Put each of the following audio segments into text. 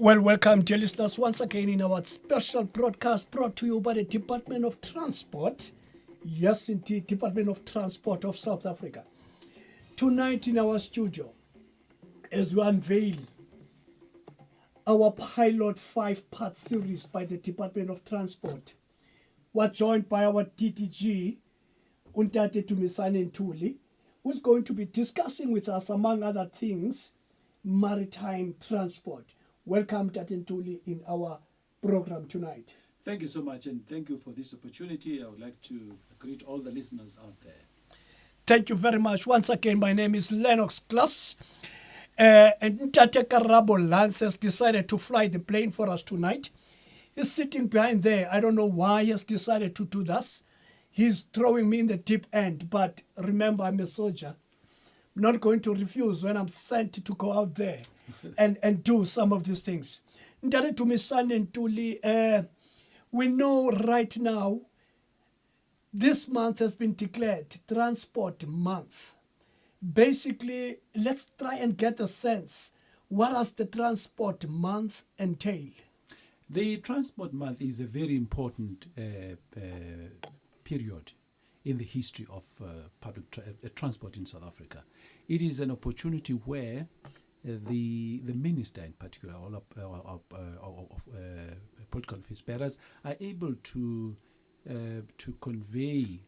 Well, welcome, dear listeners, once again in our special broadcast brought to you by the Department of Transport. Yes, indeed, Department of Transport of South Africa. Tonight in our studio, as we unveil our pilot 5-part series by the Department of Transport, we're joined by our DDG, Untate Tumisane Ntuli, who's going to be discussing with us, among other things, maritime transport. Welcome, Tate Ntuli, in our program tonight. Thank you so much, and thank you for this opportunity. I would like to greet all the listeners out there. Thank you very much. Once again, my name is Lennox Glass. And Ntate Karabo Lance has decided to fly the plane for us tonight. He's sitting behind there. I don't know why he has decided to do this. He's throwing me in the deep end. But remember, I'm a soldier. I'm not going to refuse when I'm sent to go out there and do some of these things. Ntate Tumisane Ntuli, we know right now this month has been declared Transport Month. Basically, let's try and get a sense. What does the Transport Month entail? The Transport Month is a very important period in the history of public transport in South Africa. It is an opportunity where the minister in particular, all of political office bearers, are able to convey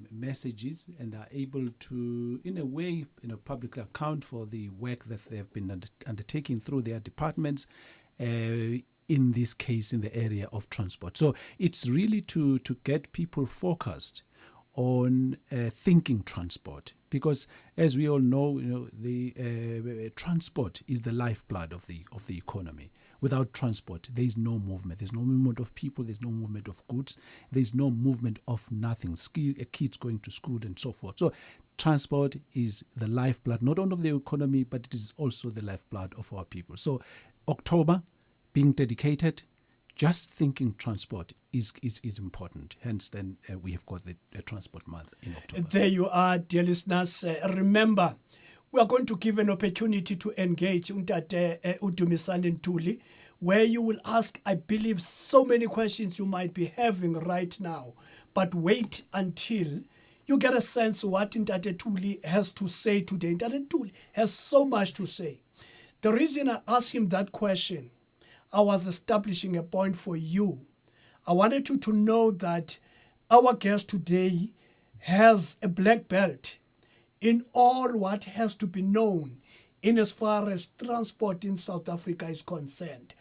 messages and are able to, in a way, publicly account for the work that they have been undertaking through their departments, in this case in the area of transport. So it's really to get people focused on thinking transport, because as we all know, the transport is the lifeblood of the economy. Without transport, there is no movement. There's no movement of people. There's no movement of goods. There's no movement of nothing. Kids going to school and so forth. So transport is the lifeblood, not only of the economy, but it is also the lifeblood of our people. So October being dedicated, just thinking transport is important. Hence, then we have got the Transport Month in October. There you are, dear listeners. Remember, we are going to give an opportunity to engage Untate Tumisane Ntuli, where you will ask, I believe, so many questions you might be having right now. But wait until you get a sense what Untate Ntuli has to say today. Untate Ntuli has so much to say. The reason I asked him that question, I was establishing a point for you. I wanted you to know that our guest today has a black belt in all what has to be known in as far as transport in South Africa is concerned.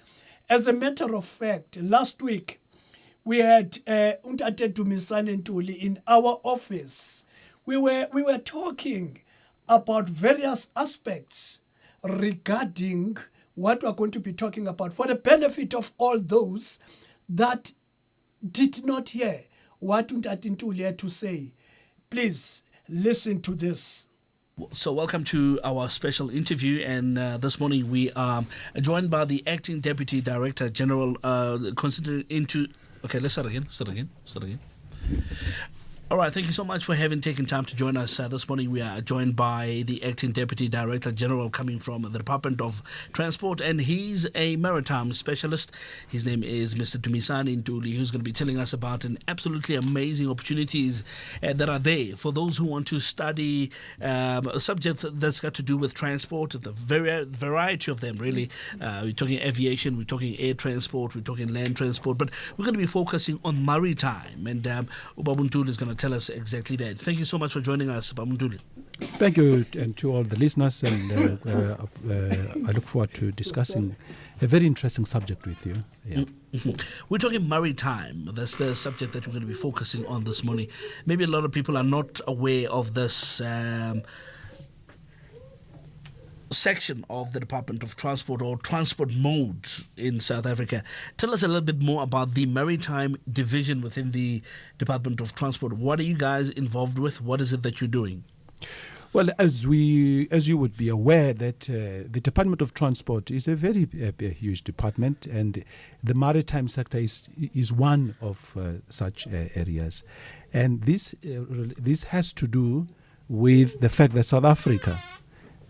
As a matter of fact, last week we had Untate Tumisane Ntuli in our office. We were talking about various aspects regarding what we're going to be talking about for the benefit of all those that did not hear what Untate Ntuli had to say. Please listen to this. So welcome to our special interview, and this morning we are joined by the Acting Deputy Director General, considering into... Okay, let's start again. All right, thank you so much for taken time to join us this morning. We are joined by the Acting Deputy Director General coming from the Department of Transport, and he's a maritime specialist. His name is Mr. Tumisane Ntuli, who's going to be telling us about an absolutely amazing opportunities that are there for those who want to study a subject that's got to do with transport, the variety of them, really. We're talking aviation, we're talking air transport, we're talking land transport, but we're going to be focusing on maritime, and Ubaba Ntuli is going to tell us exactly that. Thank you so much for joining us, Ubaba Ntuli. Thank you, and to all the listeners, and I look forward to discussing a very interesting subject with you. Yeah. Mm-hmm. We're talking maritime. That's the subject that we're going to be focusing on this morning. Maybe a lot of people are not aware of this section of the Department of Transport, or transport mode in South Africa. Tell us a little bit more about the maritime division within the Department of Transport. What are you guys involved with? What is it that you're doing? Well, as you would be aware, that the Department of Transport is a very huge department, and the maritime sector is one of such areas, and this has to do with the fact that South Africa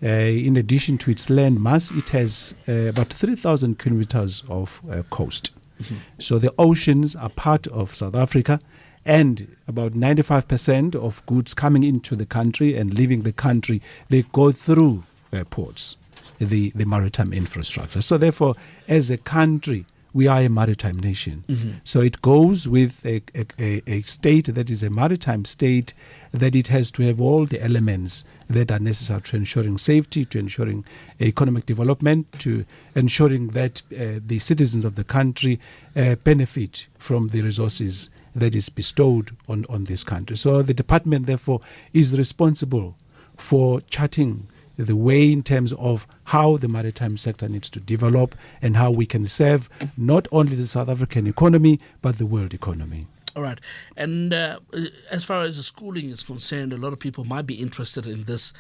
In addition to its land mass, it has about 3,000 kilometers of coast. So the oceans are part of South Africa, and about 95% of goods coming into the country and leaving the country, they go through ports, the maritime infrastructure. So therefore, as a country, we are a maritime nation. So it goes with a state that is a maritime state, that it has to have all the elements that are necessary to ensuring safety, to ensuring economic development, to ensuring that the citizens of the country benefit from the resources that is bestowed on this country. So the department, therefore, is responsible for charting the way in terms of how the maritime sector needs to develop and how we can serve not only the South African economy, but the world economy. All right. And as far as the schooling is concerned, a lot of people might be interested in this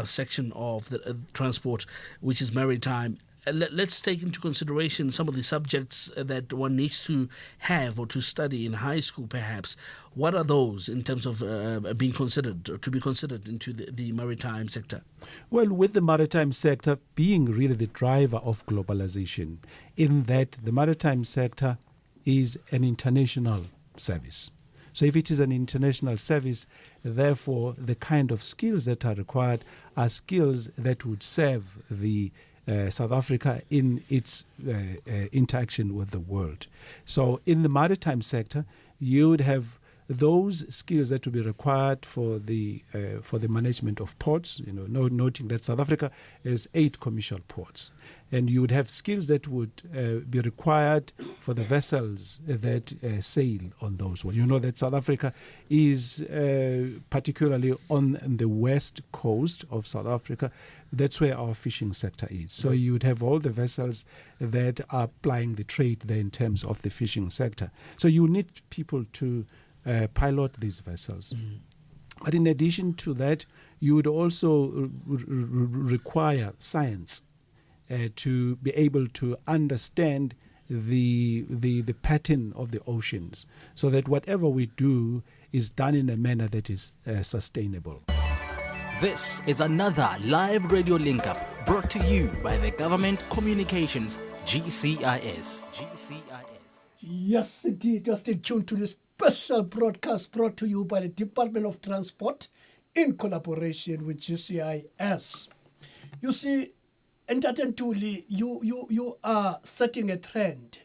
section of the transport, which is maritime. Let's take into consideration some of the subjects that one needs to have or to study in high school, perhaps. What are those in terms of being considered, or to be considered into the maritime sector? Well, with the maritime sector being really the driver of globalization, in that the maritime sector is an international service. So if it is an international service, therefore the kind of skills that are required are skills that would serve the South Africa in its interaction with the world. So in the maritime sector, you would have those skills that would be required for the management of ports. Noting that South Africa has 8 commercial ports, and you would have skills that would be required for the vessels that sail on those ones. You know that South Africa is particularly on the west coast of South Africa. That's where our fishing sector is. So you would have all the vessels that are plying the trade there in terms of the fishing sector. So you need people to pilot these vessels. But in addition to that, you would also require science to be able to understand the pattern of the oceans, so that whatever we do is done in a manner that is sustainable. This is another live radio link-up brought to you by the Government Communications, GCIS. Yes, indeed. Just stay tuned to this special broadcast brought to you by the Department of Transport in collaboration with GCIS. You see, Ntate Ntuli, you are setting a trend.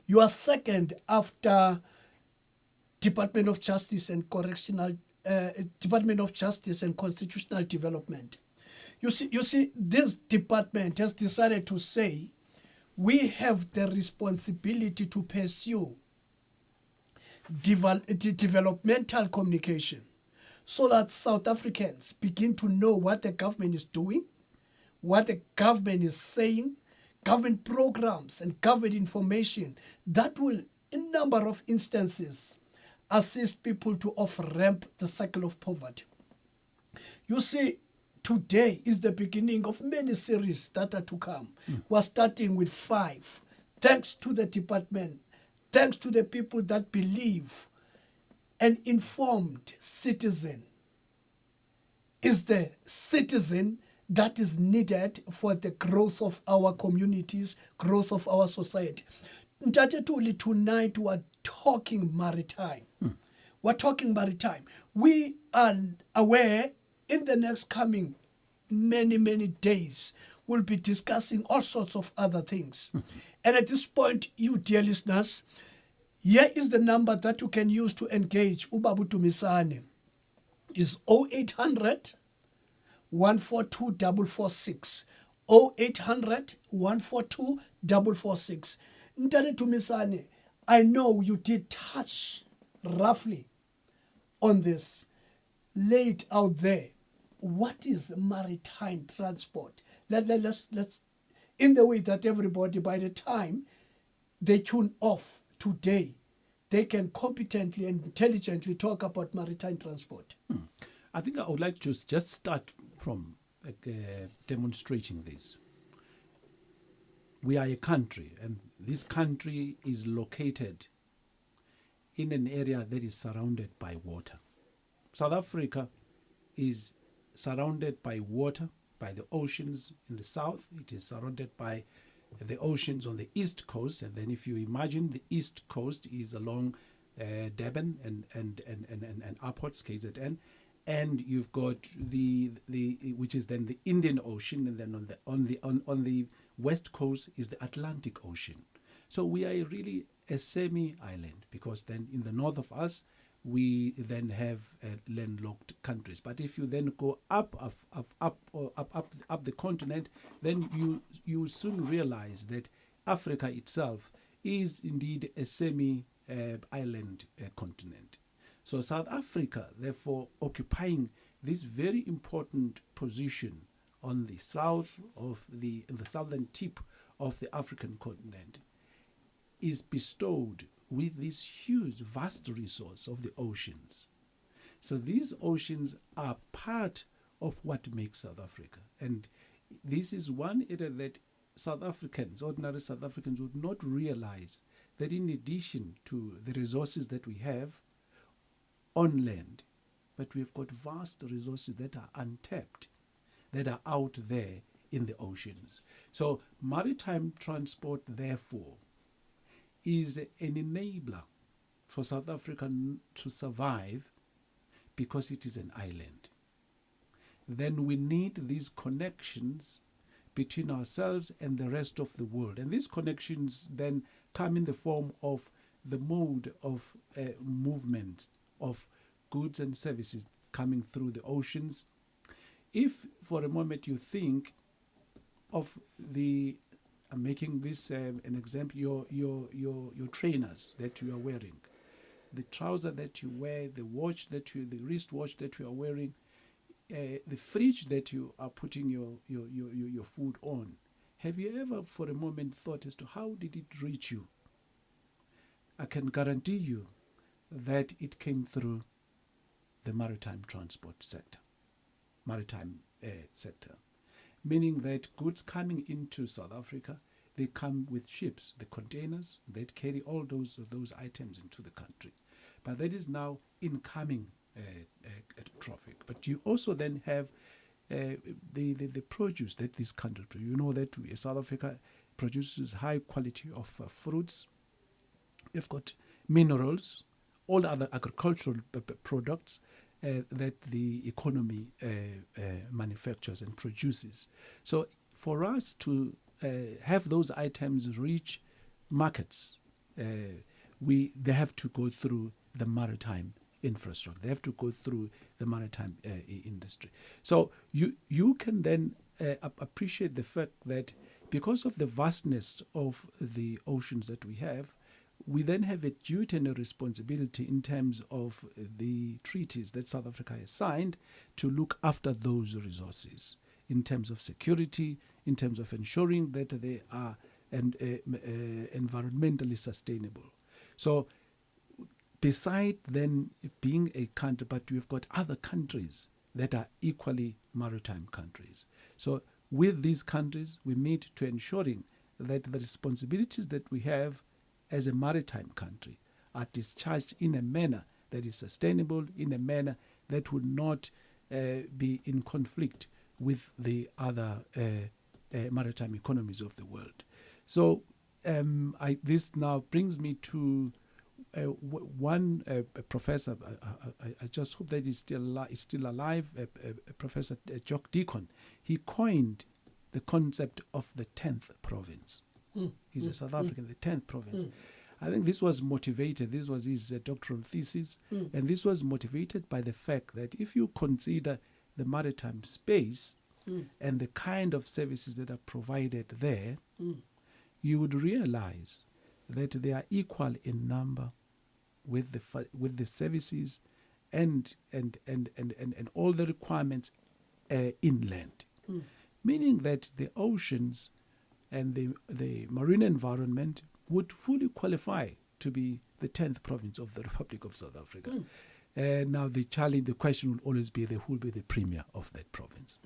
You are second after Department of Justice and Department of Justice and Constitutional Development. You see, this department has decided to say we have the responsibility to pursue developmental communication, so that South Africans begin to know what the government is doing, what the government is saying, government programs and government information that will, in a number of instances, assist people to off-ramp the cycle of poverty. You see, today is the beginning of many series that are to come. We're starting with 5. Thanks to the department, thanks to the people that believe an informed citizen is the citizen that is needed for the growth of our communities, growth of our society. Ntate Tuli, tonight we are talking maritime. We're talking maritime. We are aware in the next coming many days we'll be discussing all sorts of other things. And at this point, you dear listeners, here is the number that you can use to engage Ubabu Dumisane. Is 0800 142 446. 0800 142 446. Ntate Dumisane, I know you did touch roughly on this, laid out there. What is maritime transport? Let's in the way that everybody, by the time they tune off today, they can competently and intelligently talk about maritime transport. I think I would like to just start from demonstrating this. We are a country, and this country is located in an area that is surrounded by water. South Africa is surrounded by water, by the oceans in the south. It is surrounded by the oceans on the east coast. And then if you imagine the east coast is along Durban and upwards, KZN. And you've got the which is then the Indian Ocean, and then on the west coast is the Atlantic Ocean. So we are really a semi-island, because then in the north of us we then have landlocked countries. But if you then go up the continent, then you soon realize that Africa itself is indeed a semi-island continent. So South Africa, therefore, occupying this very important position on the the southern tip of the African continent, is bestowed with this huge, vast resource of the oceans. So these oceans are part of what makes South Africa. And this is one area that ordinary South Africans would not realize, that in addition to the resources that we have on land, but we've got vast resources that are untapped, that are out there in the oceans. So maritime transport, therefore, is an enabler for South Africa to survive, because it is an island. Then we need these connections between ourselves and the rest of the world. And these connections then come in the form of the mode of movement of goods and services coming through the oceans. If for a moment you think of I'm making this an example, your trainers that you are wearing, the trouser that you wear, the wristwatch that you are wearing, the fridge that you are putting your food on. Have you ever for a moment thought as to how did it reach you? I can guarantee you that it came through the maritime transport sector, sector. Meaning that goods coming into South Africa, they come with ships, the containers that carry all those items into the country. But that is now incoming traffic. But you also then have the produce that this country produces. You know that South Africa produces high quality of fruits. You've got minerals, all other agricultural products that the economy manufactures and produces. So for us to have those items reach markets, they have to go through the maritime infrastructure. They have to go through the maritime industry. So you can then appreciate the fact that because of the vastness of the oceans that we have, we then have a duty and a responsibility in terms of the treaties that South Africa has signed to look after those resources, in terms of security, in terms of ensuring that they are environmentally sustainable. So beside then being a country, but we've got other countries that are equally maritime countries. So with these countries, we need to ensuring that the responsibilities that we have as a maritime country are discharged in a manner that is sustainable, in a manner that would not be in conflict with the other maritime economies of the world. So this now brings me to one professor. I just hope that he's still alive. Professor Jock Deacon. He coined the concept of the 10th province. He's a South African, the 10th province. I think this was motivated, this was his doctoral thesis, and this was motivated by the fact that if you consider the maritime space and the kind of services that are provided there, you would realize that they are equal in number with the services and all the requirements inland. Meaning that the oceans and the marine environment would fully qualify to be the 10th province of the Republic of South Africa. Now the question will always be who will be the premier of that province.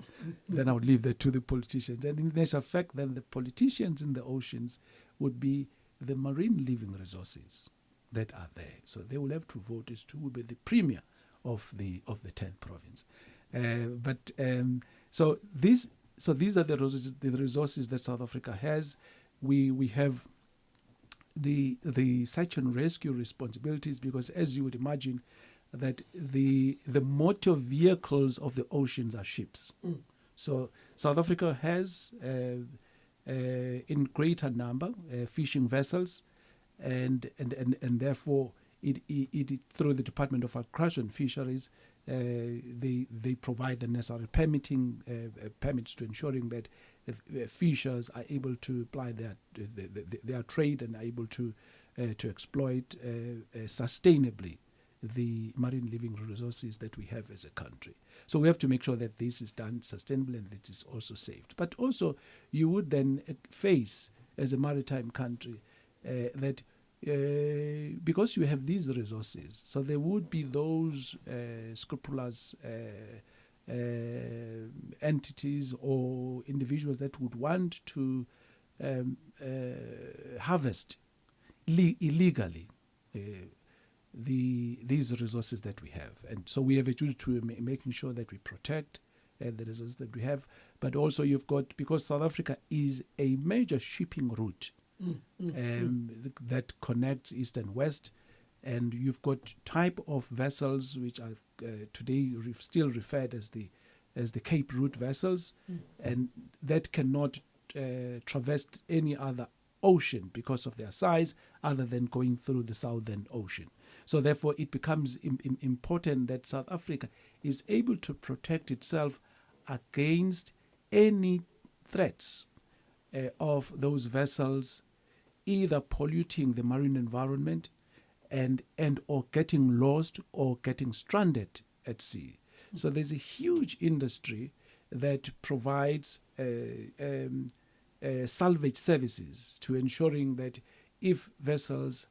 Then I would leave that to the politicians. And in this effect, then the politicians in the oceans would be the marine living resources that are there. So they will have to vote as to who will be the premier of the 10th province. So these are the resources that South Africa has. We have the search and rescue responsibilities, because as you would imagine, that the motor vehicles of the oceans are ships. So South Africa has in greater number fishing vessels, and therefore it through the Department of Agriculture and Fisheries, they provide the necessary permits to ensuring that fishers are able to apply their trade and are able to exploit sustainably the marine living resources that we have as a country. So we have to make sure that this is done sustainably and it is also saved. But also you would then face, as a maritime country, that because you have these resources, so there would be those scrupulous entities or individuals that would want to harvest illegally these resources that we have. And so we have a duty to making sure that we protect the resources that we have. But also you've got, because South Africa is a major shipping route that connects east and west, and you've got type of vessels which are today still referred as the Cape Route vessels, and that cannot traverse any other ocean because of their size other than going through the Southern Ocean. So therefore it becomes important that South Africa is able to protect itself against any threats of those vessels either polluting the marine environment and or getting lost or getting stranded at sea. So there's a huge industry that provides salvage services to ensuring that if vessels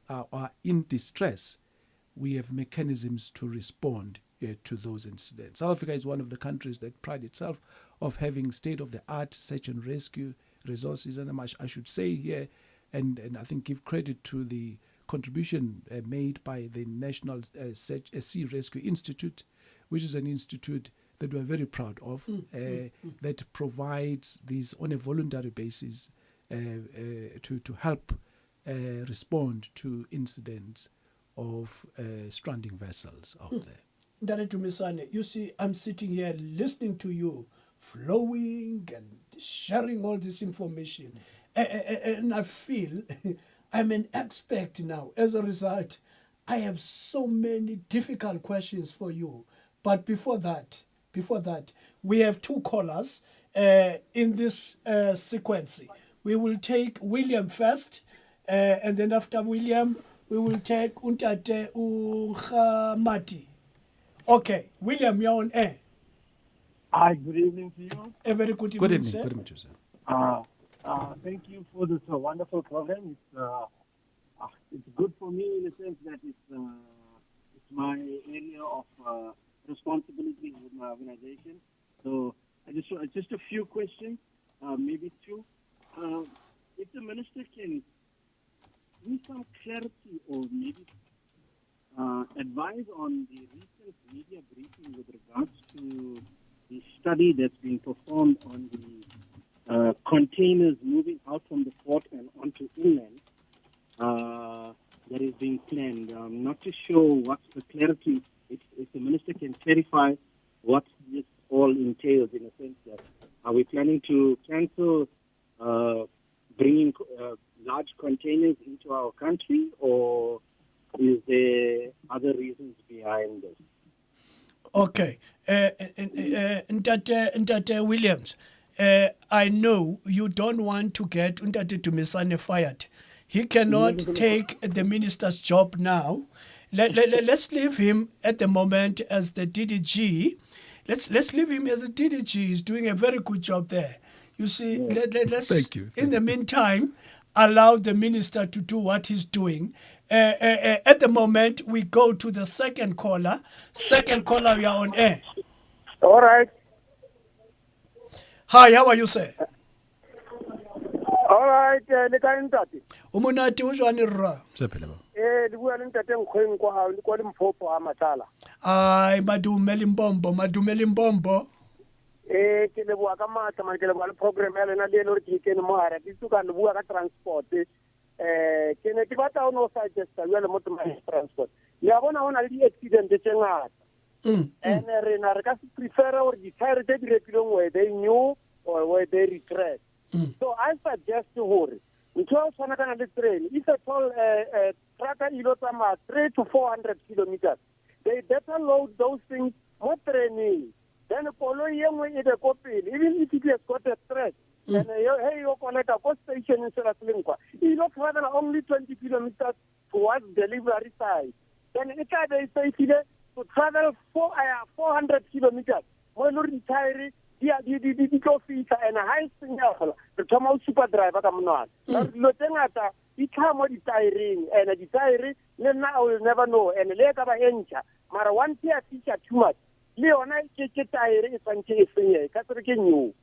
are in distress, we have mechanisms to respond to those incidents. South Africa is one of the countries that pride itself of having state-of-the-art search and rescue resources, and I should say here, and I think give credit to the contribution made by the National Sea Rescue Institute, which is an institute that we're very proud of, that provides these on a voluntary basis to help respond to incidents of stranding vessels out there. Ndare Dumisane, you see, I'm sitting here listening to you, flowing and sharing all this information, and I feel I'm an expert now. As a result, I have so many difficult questions for you. But before that, we have two callers in this sequence. We will take William first, and then after William, we will take Untate Uhamati. Okay, William, you're on air. Hi, good evening to you. A very good evening, sir. Good evening to you, sir. Thank you for this wonderful program. It's good for me in the sense that it's my area of responsibility with my organization. So just a few questions, maybe two. If the minister can give some clarity or maybe advise on the recent media briefing with regards to the study that's being performed on the containers moving out from the port and onto inland that is being planned. Not too sure what's the clarity, if the minister can clarify what this all entails, in a sense that are we planning to cancel bringing large containers into our country, or is there other reasons behind this? Okay. Ntate Williams, I know you don't want to get Ntate Dumisane fired. He cannot take the minister's job now. Let's leave him at the moment as the DDG. Let's leave him as a DDG. He's doing a very good job there. You see, let's Thank you. In the meantime, allow the minister to do what he's doing. At the moment, we go to the second caller. Second caller, we are on air. All right. Hi, how are you, sir? All right, le ka ntate. o monate o jwane rra Se phele baba. Le bua le ntate Nkgweng kwa Limpopo ha Matala. ai madume limbombo Ke le bua ka matla man ke le bua le program ya lena le le ke kene mo hara ke tsuka le bua ka transport. Ke ne ke batla no suggest le mo tsamaya transport. Ya bona hona le di-accident tse ngata. And re ka se prefer or di-tire tse di rekilweng where they new or where they regret. So I suggest hore ntho o tshwana kana le train if at all trucker ilo tsamaya 3 to 400 kilometers they better load those things more training then koloi ye nngwe e be ko pele even if it has got a threat and hey yo connecta ko station in Selasinkwa ilo travel only 20 kilometers towards delivery side then it can be safely to travel 400 kilometers mo lo retire di tlo fita and high signal re thoma o super driver ka monwana lo tsengata di thamo di tiring and di tire le na I will never know and le ka ba encha mara one tear feature too much le yona ke tire e tsantse e senye ka tsere ke new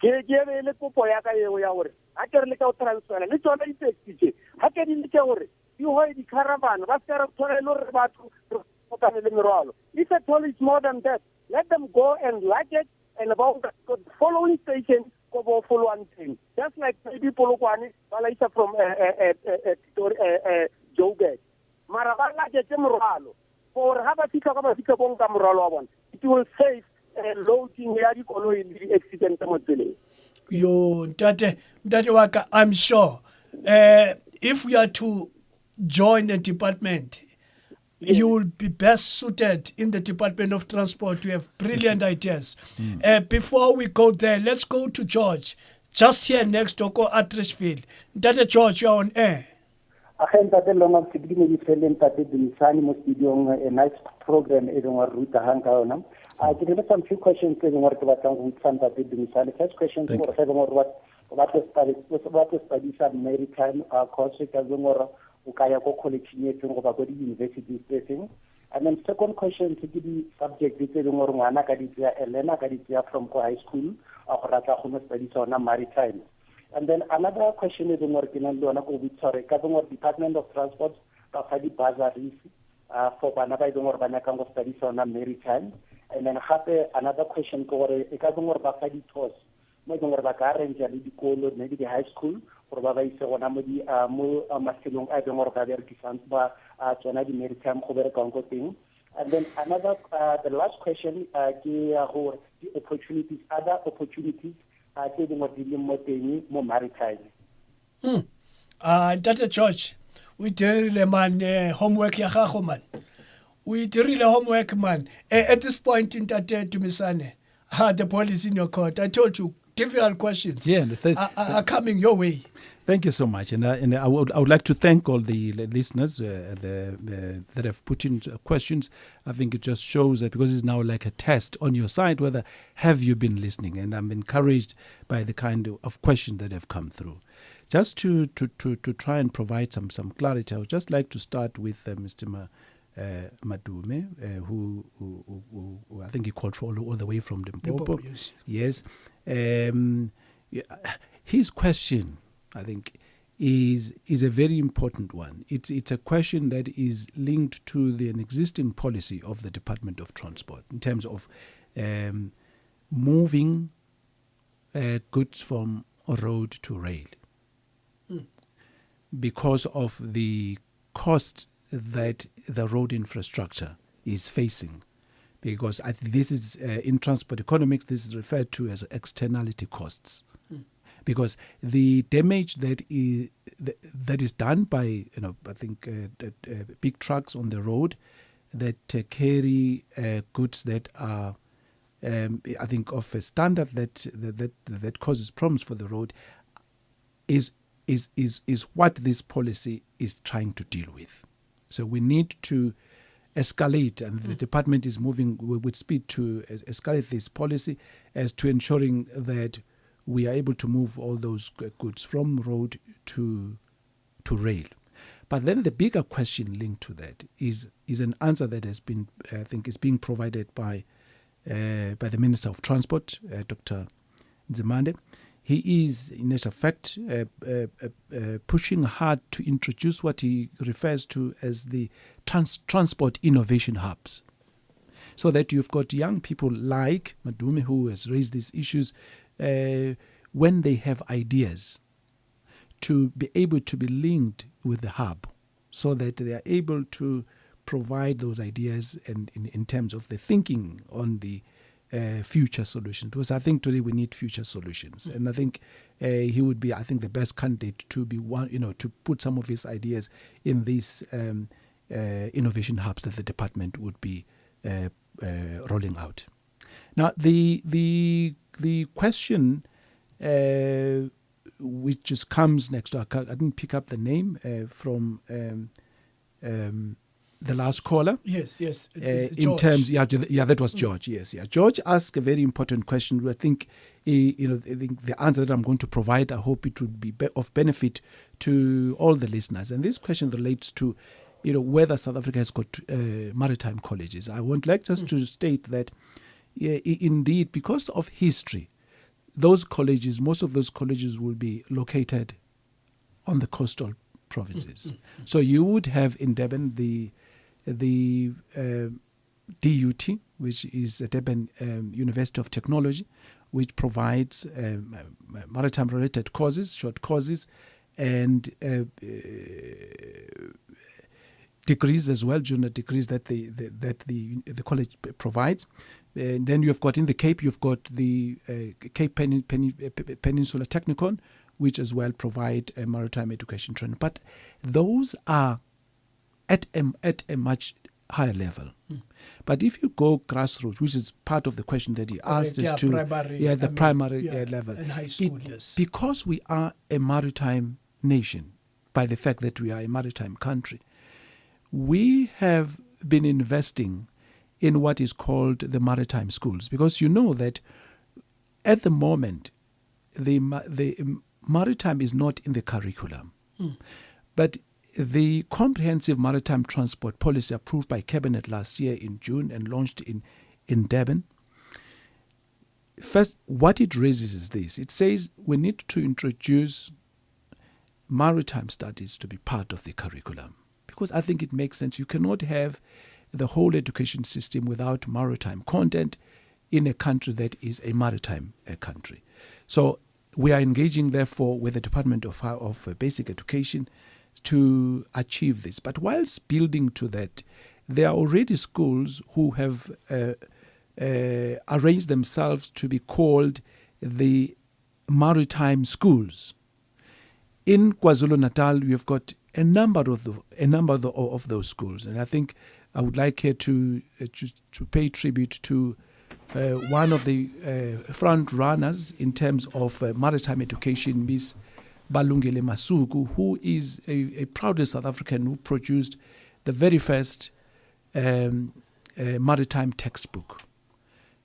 ke be le kopo ya ka yeo ya gore a ke re le ka o transfer le tsona di taxi ha ke di ke gore di hoi di caravan ba se re tsore lo re batho go ka le merwalo if at all is more than that let them go and luggage and about the following station go follow one thing just like maybe Polokwane balaisa from Joburg mara ba la ke moralo for ha ba fika ka ba fika bon ka moralo wa bona it will save loading ya di koloi le di accident mo tseleng yo ntate waka I'm sure if we are to join a department you will be best suited in the Department of Transport to have brilliant ideas. Before we go there, let's go to George, just here next door, Attersfield. Ntate George, you're on air. Ntate longa sigidi di fele ntate Dumisani mo studio a nice program e leng wa ruta hang ka yona. Ke dile some few questions ke ngore ke batlang go tsana ntate Dumisani. First question for the what is study some maritime course ka ngora o kaya go college ne teng go ba go di university setting. And then second question to the subject tse leng gore ngwana ka ditya Elena ka ditya from high school a go rata go study sona maritime. And then another question is more Department of Transport for bursaries for bana ba idong ba nyaka go study sona maritime. And then another question gore e ka bongor ba fa di tours mo idong ba ka arrange le dikolo maybe the high school for ba ba ise gona mo di mo mafelong a idong ba berekisang ba tsona di maritime go bereka go teng. And then another the last question ke gore the opportunities other opportunities more maritime. Ntate George, we dirile man homework ya gago man. We dirile homework man. At this point in Ntate Dumisane, the ball is in your court. I told you, difficult questions are coming your way. Thank you so much, and I would like to thank all the listeners that have put in questions. I think it just shows that because it's now like a test on your side whether have you been listening, and I'm encouraged by the kind of questions that have come through. Just to try and provide some clarity, I would just like to start with Mr. Madume, who I think he called for all the way from Limpopo. Yes. His question, I think, is a very important one. It's a question that is linked to an existing policy of the Department of Transport in terms of moving goods from road to rail because of the costs that the road infrastructure is facing. Because this is in transport economics, this is referred to as externality costs. Because the damage that is done by I think big trucks on the road that carry goods that are I think of a standard that causes problems for the road is what this policy is trying to deal with. So we need to escalate, and the department is moving with speed to escalate this policy as to ensuring that we are able to move all those goods from road to rail. But then the bigger question linked to that is an answer that has been, I think, is being provided by the Minister of Transport, Dr. Nzimande. He is, in actual fact, pushing hard to introduce what he refers to as the transport innovation hubs. So that you've got young people like Madume, who has raised these issues, when they have ideas, to be able to be linked with the hub so that they are able to provide those ideas and in terms of the thinking on the future solutions. Because I think today we need future solutions. And I think he would be, I think, the best candidate to be one, to put some of his ideas in these innovation hubs that the department would be rolling out. Now, the question which just comes next to, I didn't pick up the name from the last caller. Yes. In terms, that was George. Yes. George asked a very important question. I think, I think the answer that I'm going to provide, I hope it would be of benefit to all the listeners. And this question relates to, whether South Africa has got maritime colleges. I would like just to state that, indeed, because of history, most of those colleges will be located on the coastal provinces. So you would have in Durban the DUT, which is Durban University of Technology, which provides maritime-related courses, short courses, and degrees as well, junior degrees that the college provides. And then you've got in the Cape, you've got the Cape Peninsula Technikon, which as well provide a maritime education training. But those are at a much higher level. But if you go grassroots, which is part of the question that he asked us to, the primary level, and high school, yes. Because we are a maritime nation, by the fact that we are a maritime country, we have been investing in what is called the maritime schools, because you know that at the moment the maritime is not in the curriculum, but the comprehensive maritime transport policy approved by Cabinet last year in June and launched in Durban. First, what it raises is this. It says we need to introduce maritime studies to be part of the curriculum, because I think it makes sense. You cannot have the whole education system without maritime content in a country that is a maritime country. So we are engaging, therefore, with the Department of Basic Education to achieve this. But whilst building to that, there are already schools who have arranged themselves to be called the maritime schools. In KwaZulu-Natal, we have got a number of those schools, and I think I would like here to pay tribute to one of the front runners in terms of maritime education, Miss Balungile Masuku, who is a proud South African who produced the very first maritime textbook.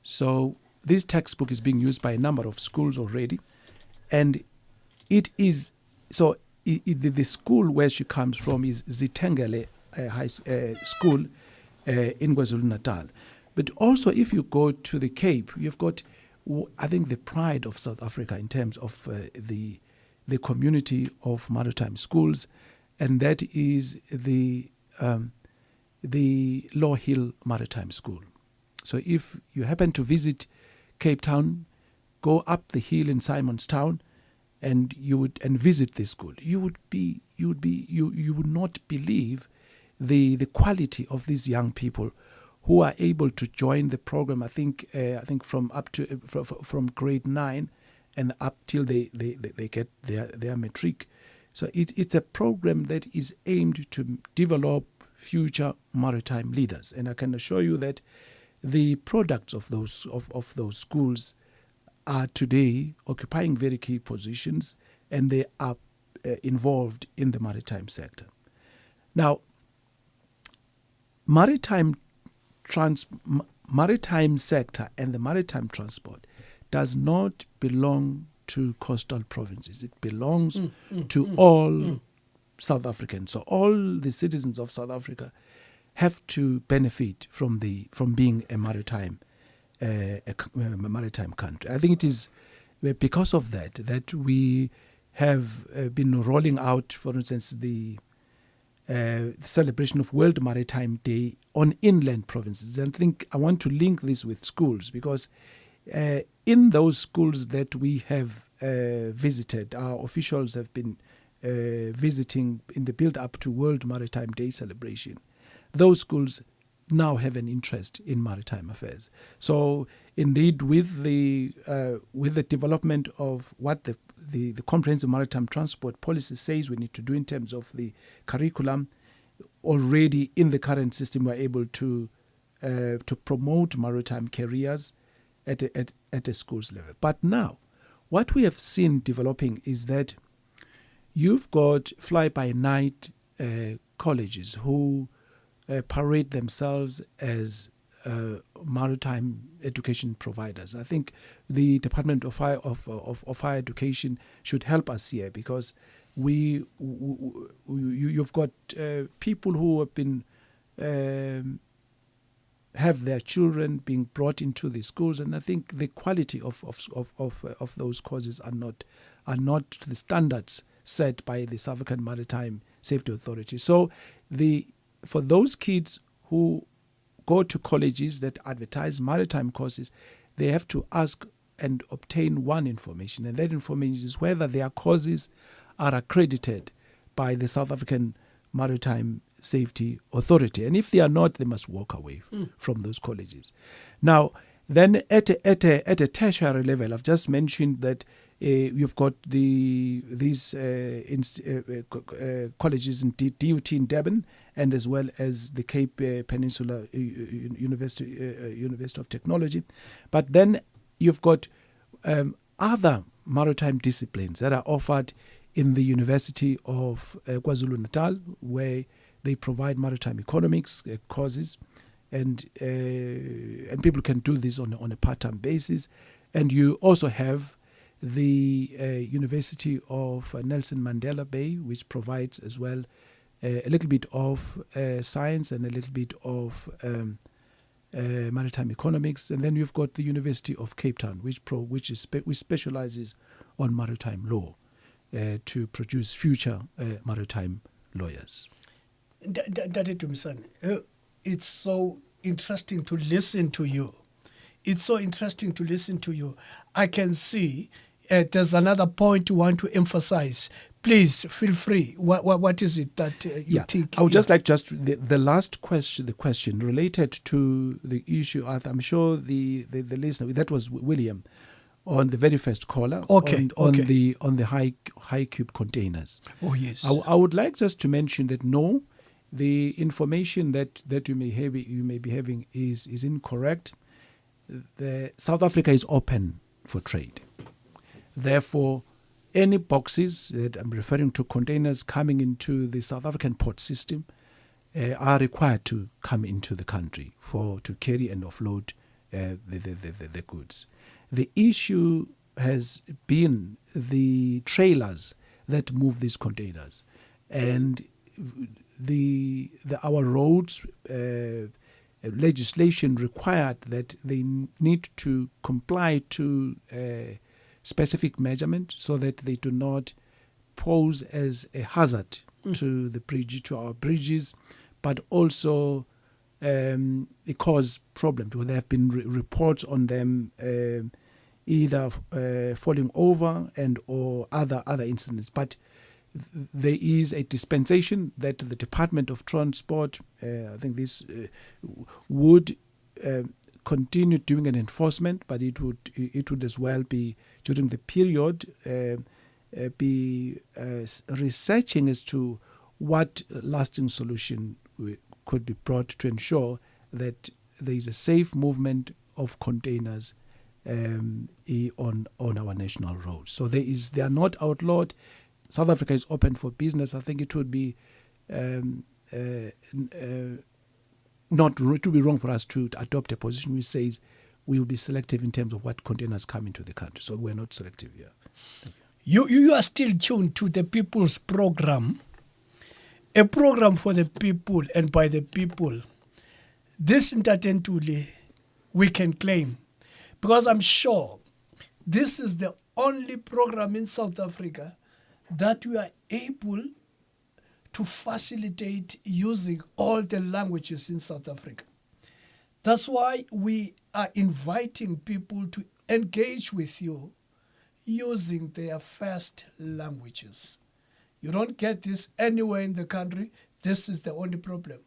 So this textbook is being used by a number of schools already, and it is the school where she comes from is Zitengele High School in KwaZulu-Natal. But also, if you go to the Cape, you've got, I think, the pride of South Africa in terms of the community of maritime schools, and that is the Law Hill Maritime School. So if you happen to visit Cape Town, go up the hill in Simonstown, and visit this school, you would not believe the quality of these young people who are able to join the program. I think from grade 9 and up till they get their matric. So it's a program that is aimed to develop future maritime leaders, and I can assure you that the products of those schools are today occupying very key positions, and they are involved in the maritime sector. Now, maritime sector and the maritime transport does not belong to coastal provinces. It belongs to all South Africans. So all the citizens of South Africa have to benefit from being a maritime country. I think it is because of that we have been rolling out, for instance, the celebration of World Maritime Day on inland provinces. And I think I want to link this with schools, because in those schools that we have visited, our officials have been visiting in the build-up to World Maritime Day celebration. Those schools now have an interest in maritime affairs. So indeed, with the development of what the comprehensive maritime transport policy says we need to do in terms of the curriculum, already in the current system we're able to promote maritime careers at a schools level. But now, what we have seen developing is that you've got fly-by-night colleges who parade themselves as maritime education providers. I think the Department of Higher Education should help us here, because you've got people who have been have their children being brought into the schools, and I think the quality of those courses are not to the standards set by the South African Maritime Safety Authority. So for those kids who go to colleges that advertise maritime courses, they have to ask and obtain one information, and that information is whether their courses are accredited by the South African Maritime Safety Authority. And if they are not, they must walk away from those colleges. Now, then at a tertiary level, I've just mentioned that you've got these colleges in DUT in Durban, and as well as the Cape Peninsula University of Technology. But then you've got other maritime disciplines that are offered in the University of KwaZulu-Natal, where they provide maritime economics courses, and people can do this on a part-time basis. And you also have the University of Nelson Mandela Bay, which provides as well a little bit of science and a little bit of maritime economics. And then you've got the University of Cape Town, which specializes on maritime law to produce future maritime lawyers. Dade Dumisane, it's so interesting to listen to you. It's so interesting to listen to you. I can see there's another point you want to emphasize. Please feel free. What is it that you think? I would just like the last question, the question related to the issue. I'm sure the listener, that was William, on the very first caller. Okay. On the high cube containers. Oh yes. I would like just to mention that no, the information that you may be having is incorrect. The South Africa is open for trade. Therefore, any boxes that I'm referring to, containers coming into the South African port system, are required to come into the country to carry and offload the goods. The issue has been the trailers that move these containers, and our roads legislation required that they need to comply to specific measurement so that they do not pose as a hazard to our bridges, but also it cause problems, because there have been reports on them either falling over or other incidents. But there is a dispensation that the Department of Transport, I think this would continue doing an enforcement, but it would as well be during the period be researching as to what lasting solution could be brought to ensure that there is a safe movement of containers on our national roads. So they are not outlawed. South Africa is open for business. I think it would be wrong for us to adopt a position which says we will be selective in terms of what containers come into the country. So we're not selective here. You are still tuned to the People's Program, a program for the people and by the people. This Ntate Ntuli we can claim, because I'm sure this is the only program in South Africa that we are able to facilitate using all the languages in South Africa. That's why we are inviting people to engage with you using their first languages. You don't get this anywhere in the country. This is the only problem.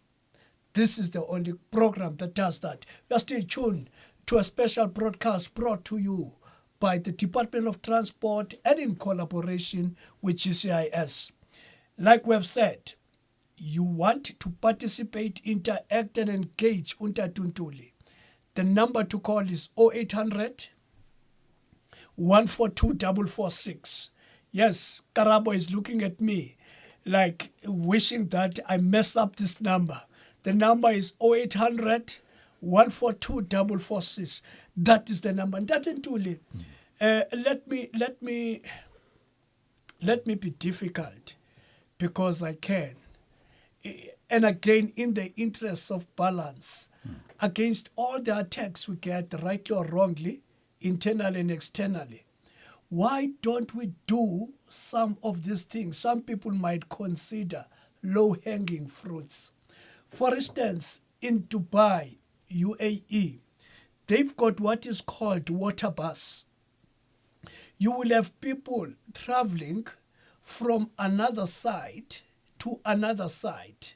This is the only program that does that. You are still tuned to a special broadcast brought to you by the Department of Transport and in collaboration with GCIS. Like we have said, you want to participate, interact and engage Tuntuli. The number to call is 0800 142 446. Yes, Karabo is looking at me like wishing that I mess up this number. The number is 0800 142 446. That is the number. Ntuli, let me be difficult because I can. And again, in the interest of balance, against all the attacks we get, rightly or wrongly, internally and externally, why don't we do some of these things? Some people might consider low-hanging fruits. For instance, in Dubai, UAE, they've got what is called water bus. You will have people traveling from another side to another side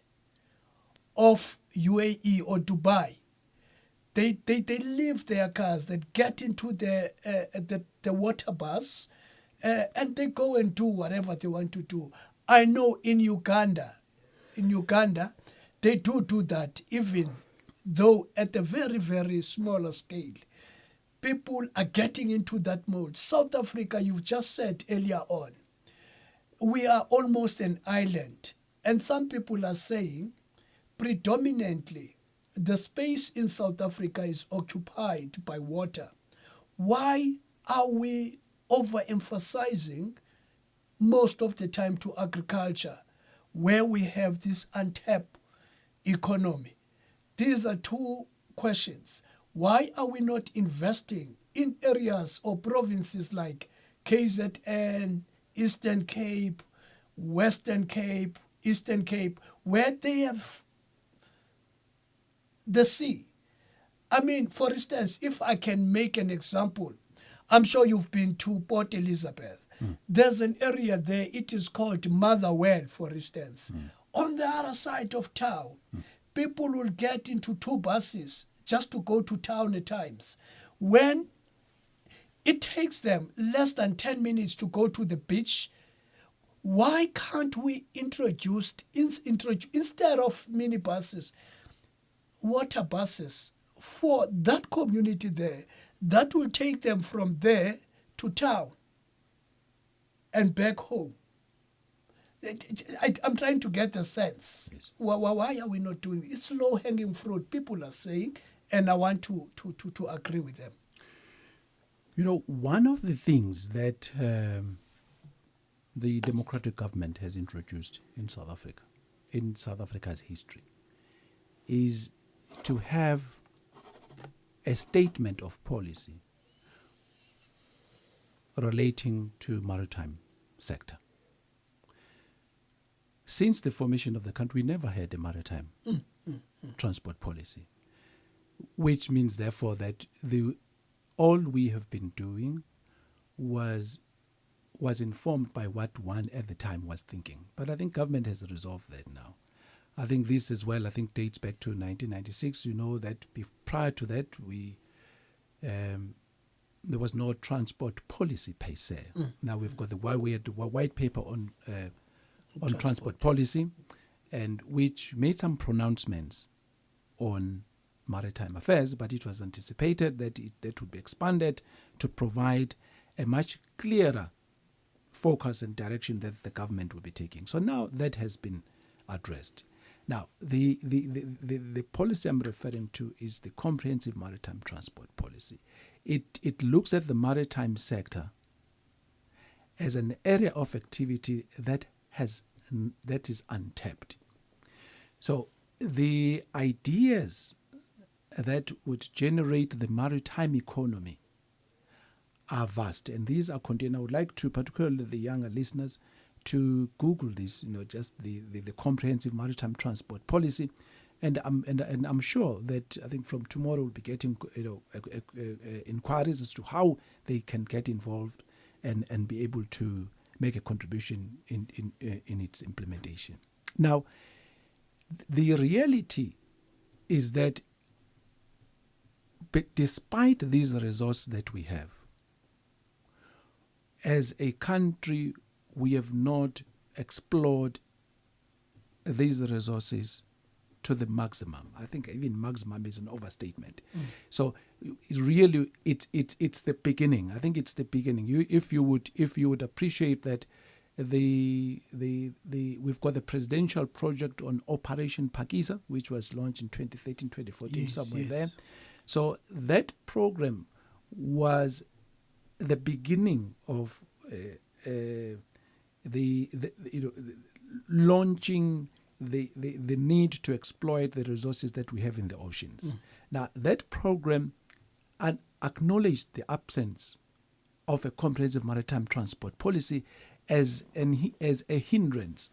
of UAE or Dubai. They leave their cars, they get into the water bus, and they go and do whatever they want to do. I know in Uganda, they do that, even though at a very, very smaller scale. People are getting into that mode. South Africa, you've just said earlier on, we are almost an island. And some people are saying predominantly the space in South Africa is occupied by water. Why are we overemphasizing most of the time to agriculture where we have this untapped economy? These are two questions. Why are we not investing in areas or provinces like KZN, Eastern Cape, Western Cape, Eastern Cape, where they have the sea? I mean, for instance, if I can make an example, I'm sure you've been to Port Elizabeth. There's an area there, it is called Motherwell, for instance. On the other side of town, people will get into two buses just to go to town at times. When it takes them less than 10 minutes to go to the beach, why can't we introduce instead of minibuses, water buses for that community there that will take them from there to town and back home? I'm trying to get a sense. Yes. Why are we not doing it? It's low-hanging fruit, people are saying, and I want to agree with them. You know, one of the things that the democratic government has introduced in South Africa, in South Africa's history, is to have a statement of policy relating to maritime sector. Since the formation of the country, we never had a maritime transport policy, which means, therefore, that all we have been doing was informed by what one at the time was thinking. But I think government has resolved that now. I think this as well, dates back to 1996. You know that prior to that, there was no transport policy per se. Now we've got the white paper on transport policy, and which made some pronouncements on maritime affairs, but it was anticipated that that would be expanded to provide a much clearer focus and direction that the government will be taking. So now that has been addressed. Now, the policy I'm referring to is the comprehensive maritime transport policy. It looks at the maritime sector as an area of activity that is untapped. So the ideas that would generate the maritime economy are vast, and these are contained. I would like to, particularly the younger listeners, to Google this, just the comprehensive maritime transport policy, and I'm sure that I think from tomorrow we'll be getting inquiries as to how they can get involved and be able to make a contribution in its implementation. Now, the reality is that, but despite these resources that we have, as a country, we have not explored these resources to the maximum. I think even maximum is an overstatement. So really, it's the beginning. I think it's the beginning. If you would appreciate that, we've got the presidential project on Operation Pakisa, which was launched in 2013, 2014, somewhere there. So that program was the beginning of launching the need to exploit the resources that we have in the oceans. Now, that program acknowledged the absence of a comprehensive maritime transport policy as a hindrance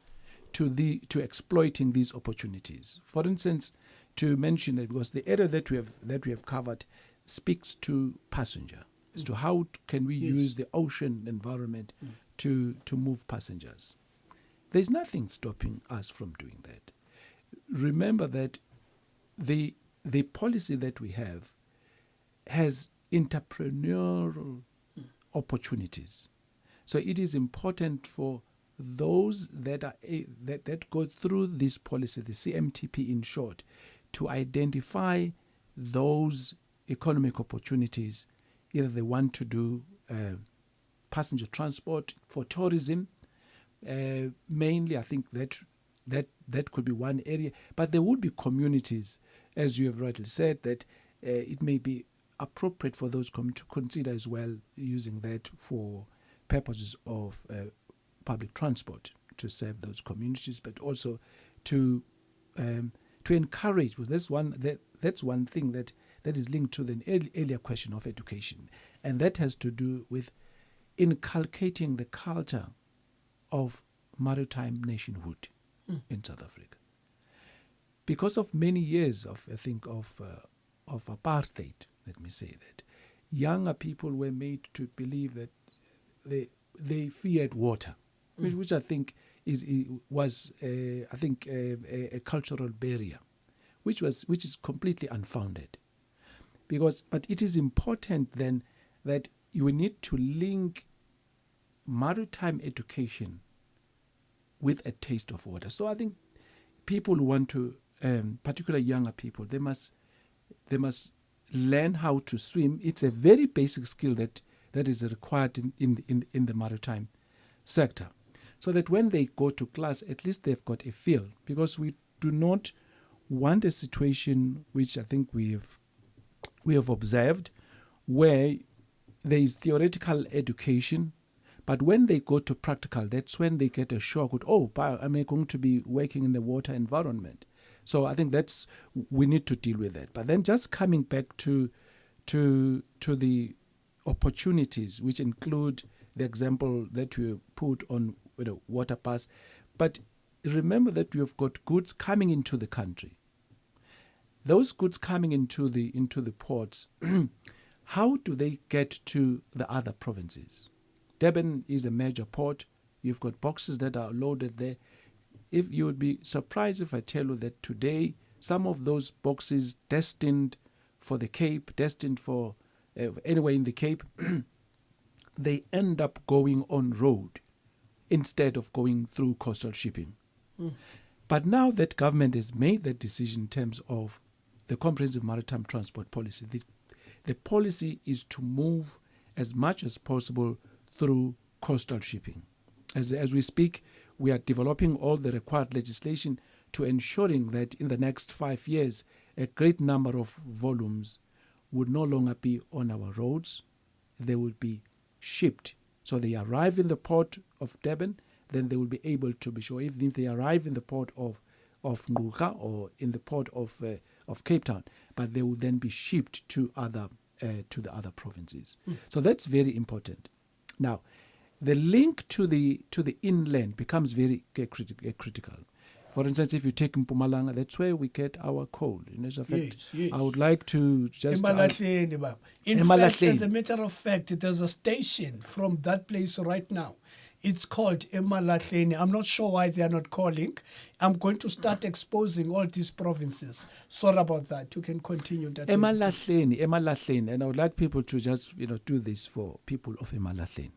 to exploiting these opportunities. For instance, to mention it, because the area that we have covered speaks to passenger, as to how can we use the ocean environment to move passengers. There's nothing stopping us from doing that. Remember that the policy that we have has entrepreneurial opportunities. So it is important for those that go through this policy, the CMTP in short, to identify those economic opportunities. Either they want to do passenger transport for tourism. Mainly, I think that could be one area, but there would be communities, as you have rightly said, that it may be appropriate for those to consider as well using that for purposes of public transport to serve those communities, but also to encourage. Well, that's one thing that is linked to the earlier question of education, and that has to do with inculcating the culture of maritime nationhood in South Africa. Because of many years of apartheid, let me say that, younger people were made to believe that they feared water, which I think was a cultural barrier, which is completely unfounded. But it is important then that you need to link maritime education with a taste of water. So I think people who want to, particularly younger people, they must learn how to swim. It's a very basic skill that is required in the maritime sector, so that when they go to class, at least they've got a feel. Because we do not want a situation which I think we have observed, where there is theoretical education, but when they go to practical, that's when they get a shock with, am I going to be working in the water environment? So I think we need to deal with that. But then just coming back to the opportunities, which include the example that we put on water pass. But remember that we have got goods coming into the country. Those goods coming into the ports, how do they get to the other provinces? Durban is a major port. You've got boxes that are loaded there. If you would be surprised if I tell you that today some of those boxes destined for the Cape, destined for anywhere in the Cape, they end up going on road instead of going through coastal shipping. But now that government has made that decision in terms of the comprehensive maritime transport policy, the policy is to move as much as possible through coastal shipping. As we speak, we are developing all the required legislation to ensuring that in the next 5 years, a great number of volumes would no longer be on our roads. They would be shipped. So they arrive in the port of Durban, then they will be able to be sure. Even if they arrive in the port of Ngqura or in the port of Cape Town, but they will then be shipped to other to the other provinces. So that's very important. Now, the link to the inland becomes very critical. For instance, if you take Mpumalanga, that's where we get our coal. In fact, Yes. I would like to just... Emalahleni, Baba. In fact, as a matter of fact, there's a station from that place right now. It's called Emalahleni. I'm not sure why they are not calling. I'm going to start exposing all these provinces. Sorry about that. You can continue that. Emalahleni, and I would like people to just do this for people of Emalahleni.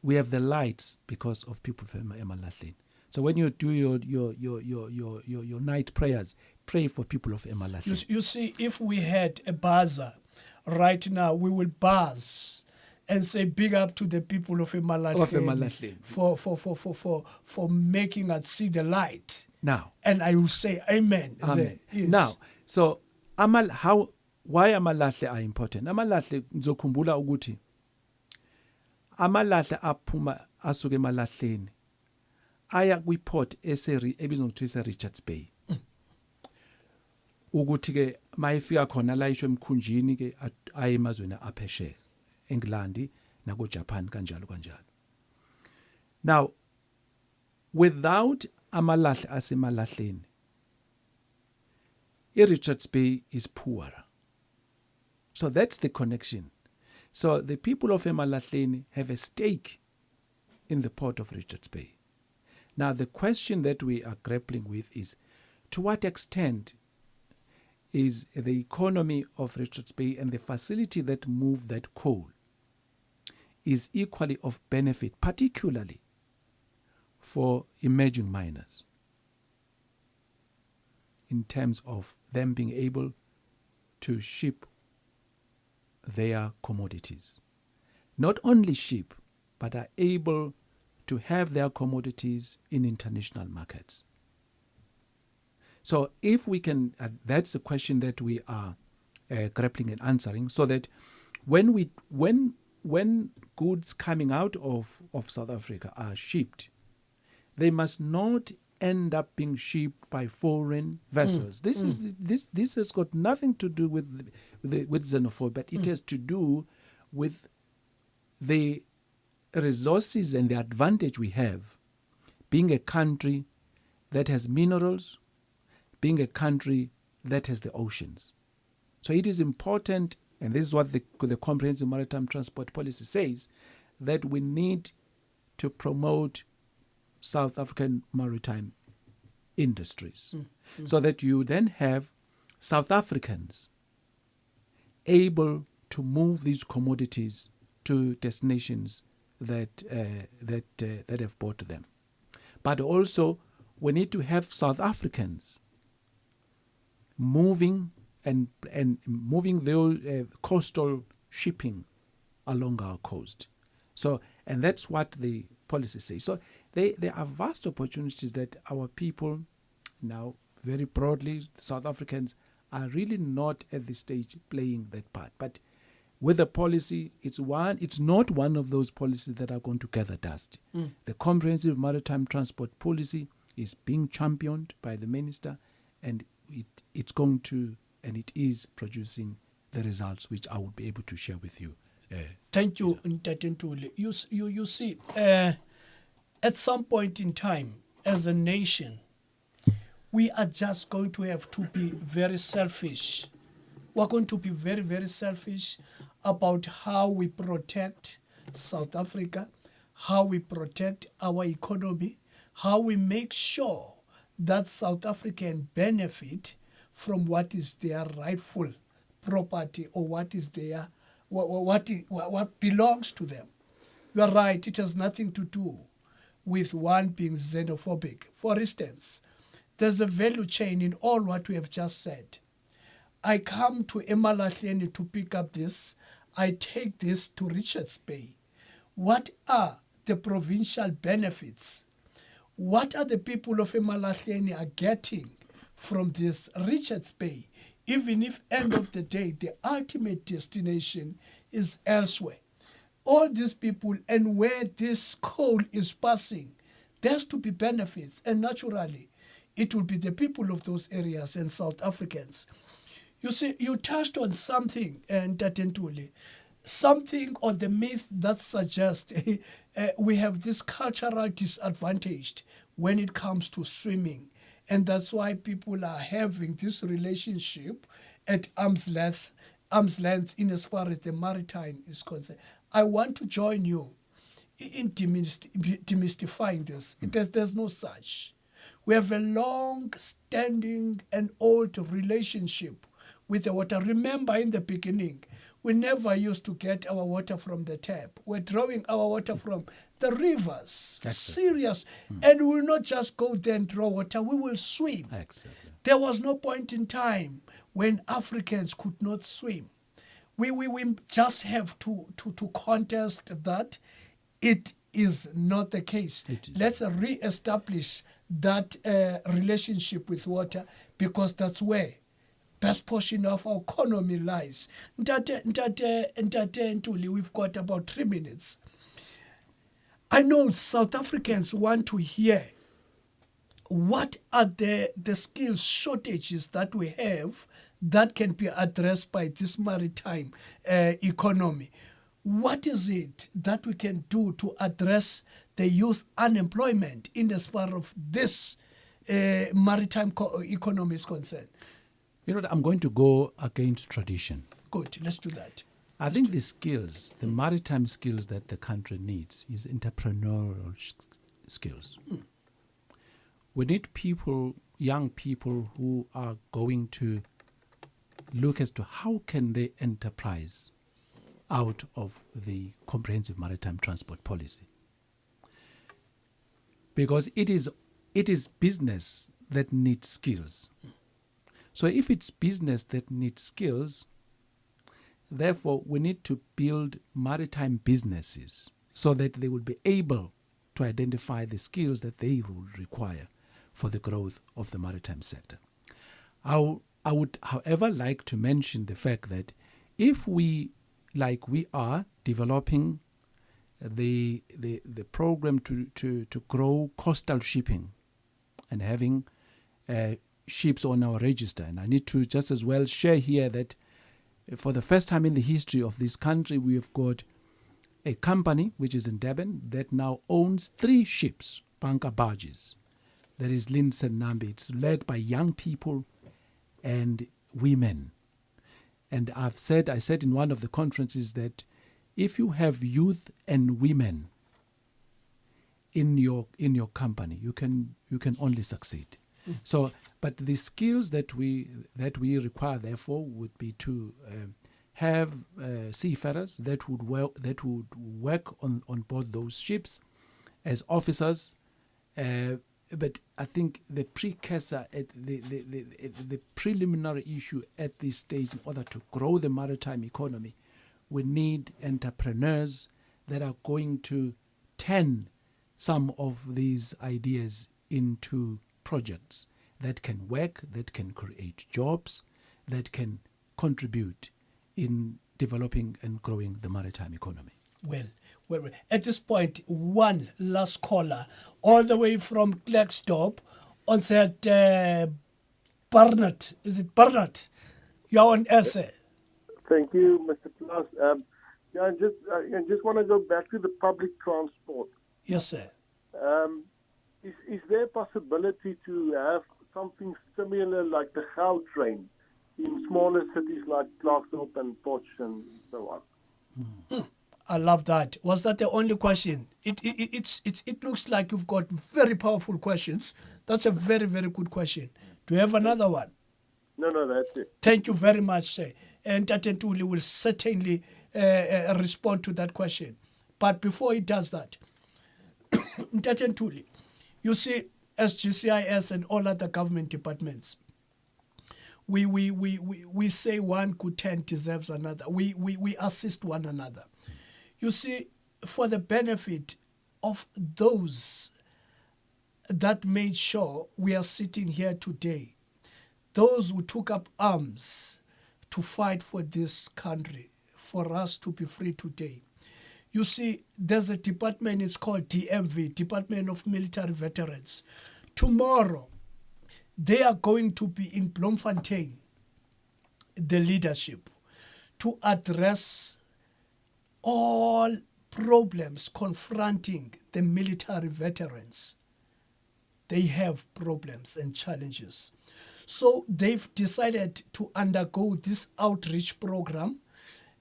We have the lights because of people from Emalahleni. So when you do your night prayers, pray for people of Emalahleni. You see, if we had a bazaar right now, we will buzz and say big up to the people of Emalahleni for making us see the light. Now, and I will say amen. Amen. Yes. Now, so why Amalahle are important? Amalahle ngizokhumbula ukuthi amalahle aphuma asuke Emalahleni aya kwiport ebizwa ngokuthiwa Richards Bay. Ukuthi ke mayifika khona la isho emkhunjini ke aye emazweni aphesheya, eNgilandi nako Japan kanjalo. Now, without amalahle asemalahleni, Richards Bay is poorer. So that's the connection. So the people of Emalahleni have a stake in the port of Richards Bay. Now the question that we are grappling with is, to what extent is the economy of Richards Bay and the facility that move that coal is equally of benefit, particularly for emerging miners, in terms of them being able to ship their commodities. Not only ship, but are able to have their commodities in international markets. So if we can, that's the question that we are grappling and answering, so that when goods coming out of South Africa are shipped, they must not end up being shipped by foreign vessels. This has got nothing to do with xenophobia, but it has to do with the resources and the advantage we have being a country that has minerals, being a country that has the oceans. So it is important, and this is what the Comprehensive Maritime Transport Policy says, that we need to promote South African maritime industries, so that you then have South Africans able to move these commodities to destinations that have bought them. But also, we need to have South Africans moving and moving their coastal shipping along our coast. So, and that's what the policy says. So there are vast opportunities that our people now, very broadly, South Africans, are really not at this stage playing that part. But with the policy, it's not one of those policies that are going to gather dust. The Comprehensive Maritime Transport Policy is being championed by the Minister, and it's going to, and it is producing the results which I would be able to share with you. Thank you, Ntate Ntuli. You see, at some point in time, as a nation, we are just going to have to be very selfish. We're going to be very, very selfish about how we protect South Africa, how we protect our economy, how we make sure that South African benefit from what is their rightful property or what is their what belongs to them. You are right, it has nothing to do with one being xenophobic. For instance, there's a value chain in all what we have just said. I come to Emalahleni to pick up this. I take this to Richards Bay. What are the provincial benefits? What are the people of Emalahleni are getting from this Richards Bay, even if end of the day the ultimate destination is elsewhere? All these people and where this coal is passing, there's to be benefits, and naturally it will be the people of those areas and South Africans. You see, you touched on something, Tatentuli, something or the myth that suggests we have this cultural disadvantage when it comes to swimming. And that's why people are having this relationship at arm's length in as far as the maritime is concerned. I want to join you in demystifying this. There's no such. We have a long-standing and old relationship with the water. Remember, in the beginning, we never used to get our water from the tap. We're drawing our water from the rivers. Serious. And we will not just go there and draw water. We will swim. Exactly. There was no point in time when Africans could not swim. We just have to contest that. It is not the case. Let's re-establish that relationship with water, because that's where best portion of our economy lies. Ntate Ntuli, we've got about 3 minutes. I know South Africans want to hear what are the skills shortages that we have that can be addressed by this maritime economy. What is it that we can do to address the youth unemployment in as far as this maritime economy is concerned? You know, I'm going to go against tradition. Good, let's do that. I think the skills, the maritime skills that the country needs is entrepreneurial skills. We need people, young people who are going to look as to how can they enterprise out of the comprehensive maritime transport policy. Because it is business that needs skills. So if it's business that needs skills, therefore we need to build maritime businesses so that they will be able to identify the skills that they will require for the growth of the maritime sector. I would, however, like to mention the fact that if we, like we are developing the program to grow coastal shipping and having ships on our register. And I need to just as well share here that for the first time in the history of this country, we have got a company which is in Durban that now owns 3 ships, bunker barges. That is Linson Nambi. It's led by young people and women. And I said in one of the conferences that if you have youth and women in your company, you can only succeed. So, but the skills that we require, therefore, would be to have seafarers that would work on board those ships as officers. But I think the precursor, the preliminary issue at this stage, in order to grow the maritime economy, we need entrepreneurs that are going to turn some of these ideas into projects that can work, that can create jobs, that can contribute in developing and growing the maritime economy. Well, at this point, one last caller, all the way from Klerksdorp, on that Barnett. Is it Barnett? You're on essay. Thank you, Mr. Klaus. I just want to go back to the public transport. Yes, sir. Is there a possibility to have something similar like the Gau train in smaller cities like Klerksdorp and Potch and so on? I love that. Was that the only question? It looks like you've got very powerful questions. That's a very, very good question. Do you have another one? No, that's it. Thank you very much, sir. And Tatentuli will certainly respond to that question. But before he does that, Tatentuli, you see, as GCIS and all other government departments, we say one good turn deserves another. We assist one another. You see, for the benefit of those that made sure we are sitting here today, those who took up arms to fight for this country, for us to be free today. You see, there's a department, it's called DMV, Department of Military Veterans. Tomorrow, they are going to be in Bloemfontein the leadership to address all problems confronting the military veterans. They have problems and challenges. So they've decided to undergo this outreach program.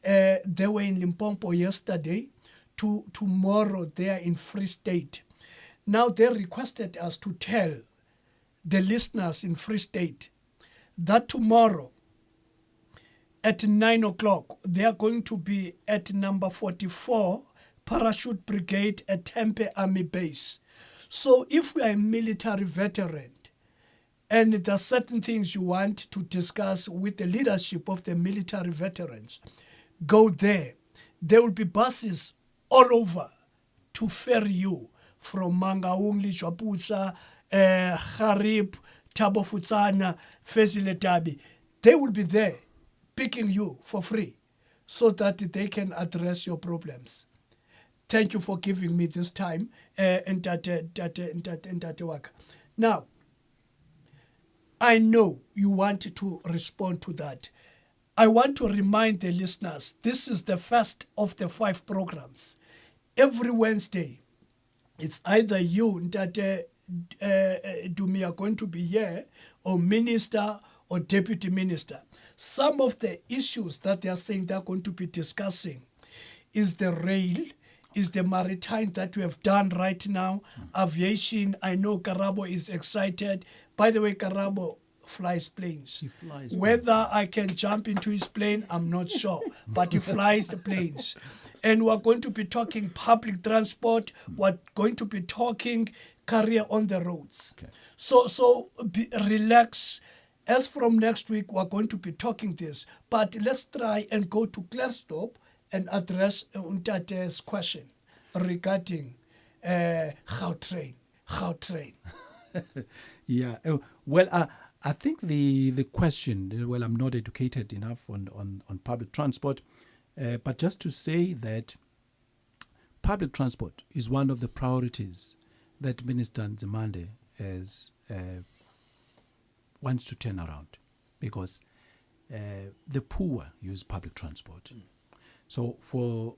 They were in Limpopo yesterday. Tomorrow they are in Free State. Now they requested us to tell the listeners in Free State that tomorrow at 9 o'clock, they are going to be at number 44 Parachute Brigade at Tempe Army Base. So if you are a military veteran and there are certain things you want to discuss with the leadership of the military veterans, go there. There will be buses all over to ferry you from Mangaung, Lishwapusa, Harib, Thabo Futsana, Fezile. They will be there picking you for free so that they can address your problems. Thank you for giving me this time. Now, I know you want to respond to that. I want to remind the listeners, this is the first of the 5 programs. Every Wednesday, it's either you, Ntate Dumi, are going to be here, or minister or deputy minister. Some of the issues that they are saying they're going to be discussing is the rail, is the maritime that we have done right now, aviation. I know Karabo is excited. By the way, Karabo flies planes. He flies Whether I can jump into his plane, I'm not sure, but he flies the planes. And we're going to be talking public transport. We're going to be talking career on the roads. Okay. So relax. As from next week, we're going to be talking this. But let's try and go to Clairstop and address Untate's question regarding Gautrain. Yeah. Well, I think the question, well, I'm not educated enough on public transport, but just to say that public transport is one of the priorities that Minister Nzimande has wants to turn around, because the poor use public transport. So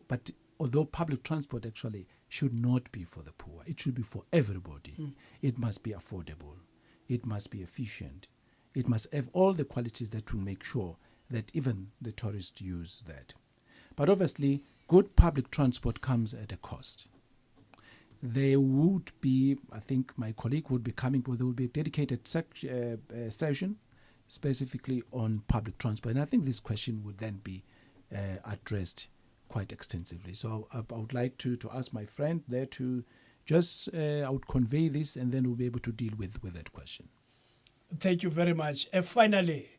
but although public transport actually should not be for the poor, it should be for everybody. It must be affordable. It must be efficient. It must have all the qualities that will make sure that even the tourists use that. But obviously, good public transport comes at a cost. There would be, I think my colleague would be coming, but there would be a dedicated session specifically on public transport. And I think this question would then be addressed quite extensively. So I would like to ask my friend there to just, I would convey this, and then we'll be able to deal with that question. Thank you very much. Finally,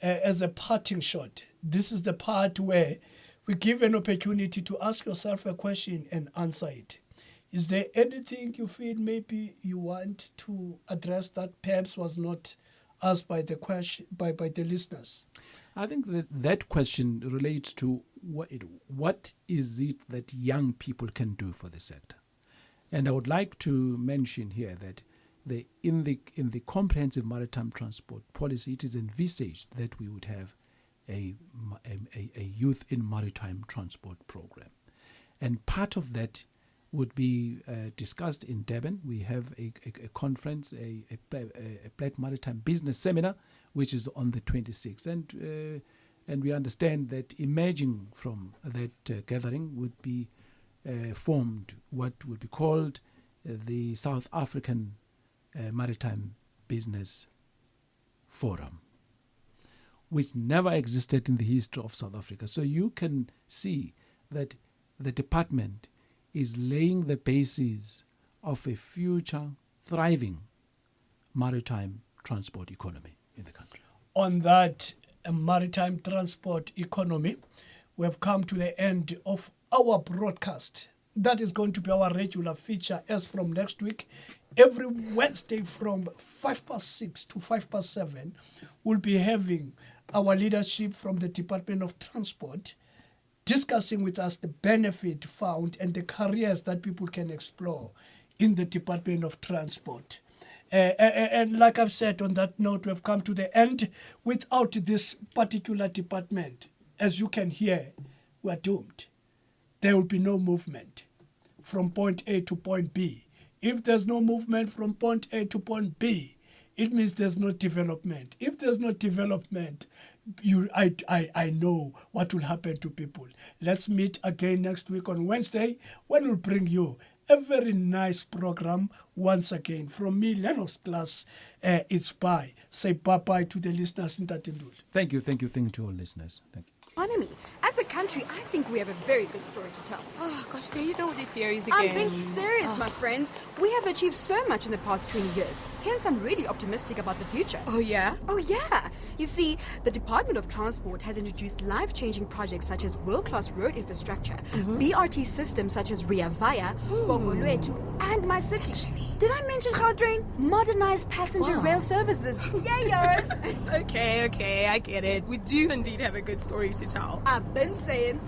as a parting shot, this is the part where we give an opportunity to ask yourself a question and answer it. Is there anything you feel maybe you want to address that perhaps was not asked by the question by the listeners? I think that question relates to what is it that young people can do for the sector. And I would like to mention here that in the comprehensive maritime transport policy, it is envisaged that we would have a youth in maritime transport program. And part of that would be discussed in Durban. We have a conference, a Black Maritime Business Seminar, which is on the 26th. And we understand that emerging from that gathering would be formed what would be called the South African Maritime Business Forum, which never existed in the history of South Africa. So you can see that the department is laying the basis of a future thriving maritime transport economy in the country. On that maritime transport economy, we have come to the end of our broadcast. That is going to be our regular feature as from next week. Every Wednesday from 6:05 to 7:05, we'll be having our leadership from the Department of Transport discussing with us the benefit found and the careers that people can explore in the Department of Transport. And like I've said, on that note, we've come to the end. Without this particular department, as you can hear, we're doomed. There will be no movement from point A to point B. If there's no movement from point A to point B, it means there's no development. If there's no development, I know what will happen to people. Let's meet again next week on Wednesday when we'll bring you a very nice program once again. From me, Lennox Class, it's bye. Say bye-bye to the listeners in Tatendul. Thank you to all listeners. Thank you. Finally, as a country, I think we have a very good story to tell. Oh, gosh, there you go with your theories again. I'm being serious, my friend. We have achieved so much in the past 20 years. Hence, I'm really optimistic about the future. Oh, yeah? Oh, yeah. You see, the Department of Transport has introduced life-changing projects such as world-class road infrastructure, BRT systems such as Ria Vaya, Bongolwetu, and My City. Did I mention Gautrain? Modernized passenger rail services. Yeah, yours. Okay, I get it. We do indeed have a good story to tell. I've been saying.